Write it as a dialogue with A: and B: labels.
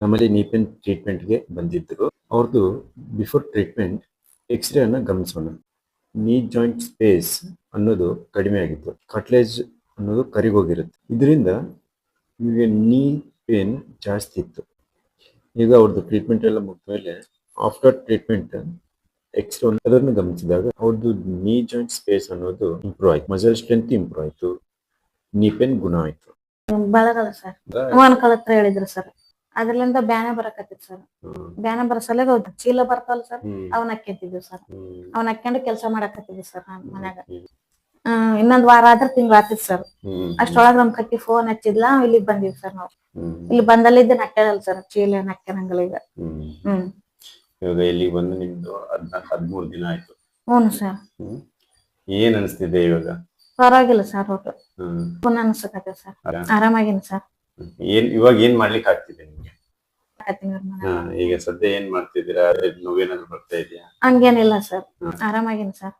A: ನಮ್ಮಲ್ಲಿ ನೀ ಪೇನ್ ಟ್ರೀಟ್ಮೆಂಟ್ಗೆ ಬಂದಿದ್ದರು. ಅವ್ರದ್ದು ಬಿಫೋರ್ ಟ್ರೀಟ್ಮೆಂಟ್ ಎಕ್ಸ್ರೇ ಅನ್ನ ಗಮನಿಸೋಣ. ನೀ ಜಾಯಿಂಟ್ ಸ್ಪೇಸ್ ಅನ್ನೋದು ಕಡಿಮೆ ಆಗಿತ್ತು, ಕಟ್ಲೇಜ್ ಅನ್ನೋದು ಕರಿಗೋಗಿರುತ್ತೆ. ಇದರಿಂದ ನಿಮಗೆ ನೀ ಪೇನ್ ಜಾಸ್ತಿ ಇತ್ತು. ಈಗ ಅವ್ರದ್ದು ಟ್ರೀಟ್ಮೆಂಟ್ ಎಲ್ಲ ಮುಗಿದ್ಮೇಲೆ ಆಫ್ಟರ್ ಟ್ರೀಟ್ಮೆಂಟ್ ಎಕ್ಸ್ರೇ ಅದನ್ನು ಗಮನಿಸಿದಾಗ ಅವ್ರದ್ದು ನೀ ಜಾಯಿಂಟ್ ಸ್ಪೇಸ್ ಅನ್ನೋದು ಇಂಪ್ರೂವ್ ಆಯ್ತು, ಮಸಲ್ ಸ್ಟ್ರೆಂತ್ ಇಂಪ್ರೂವ್ ಆಯ್ತು, ನೀ ಪೇನ್ ಗುಣ ಆಯ್ತು.
B: ಬಳಗಲ್ಲ ಸರ್, ಮೊಣಕಾಲ ಹತ್ರ ಹೇಳಿದ್ರು ಸರ್. ಅದ್ರಲ್ಲಿಂದ ಬ್ಯಾನೆ ಬರಕತ್ತಿತ್ತು ಸರ್. ಬ್ಯಾನೆ ಬರೋ ಸಲಗ ಚೀಲ ಬರ್ತಾವಲ್ಲ ಸರ್, ಅವನ್ ಹಾಕ್ಯಂತಿದ್ವಿ ಸರ್. ಅವನ್ ಹಾಕ್ಯಂಡು ಕೆಲಸ ಮಾಡಕತ್ತಿದ್ವಿ ಸರ್ ನಾನ್ ಮನ್ಯಾಗ. ಇನ್ನೊಂದ್ ವಾರ ಆದ್ರೆ ತಿಂಗಳ ಆಗ್ತಿತ್ತು ಸರ್. ಅಷ್ಟೊಳಗ ನಮ್ ಕಟ್ಟಿ ಫೋನ್ ಹಚ್ಚಿದ್ಲ, ಇಲ್ಲಿಗೆ ಬಂದಿವಿ ಸರ್ ನಾವು. ಇಲ್ಲಿ ಬಂದಲ್ಲಿದ್ದ ನಕ್ಕ್ಯದಲ್ಲ ಸರ್, ಚೀಲ ನಕ್ಕ್ಯನಂಗಲ್ಲ ಈಗ.
A: ಇವಾಗ ಇಲ್ಲಿಗೆ ಬಂದು ನಿಮ್ದು 14-13 ದಿನ ಆಯ್ತು.
B: ಹ್ಞೂ ಸರ್.
A: ಏನ್ ಅನಿಸ್ತಿದೆ ಇವಾಗ?
B: ಪರವಾಗಿಲ್ಲ ಸರ್, ಒಟ್ಟು ಪುನಃ ಅನ್ಸಕತ್ತೆ ಸರ್, ಆರಾಮಾಗಿನಿ ಸರ್.
A: ಇವಾಗ ಏನ್ ಮಾಡ್ಲಿಕ್ಕೆ ಆಗ್ತಿದೆ ನಿಮ್ಗೆ? ಈಗ ಸದ್ಯ ಏನ್ ಮಾಡ್ತಿದ್ದೀರಾ? ನೋವೇನಾದ್ರು ಬರ್ತಾ ಇದೆಯಾ?
B: ಹಂಗೇನಿಲ್ಲ ಸರ್, ಆರಾಮಾಗಿನಿ ಸರ್.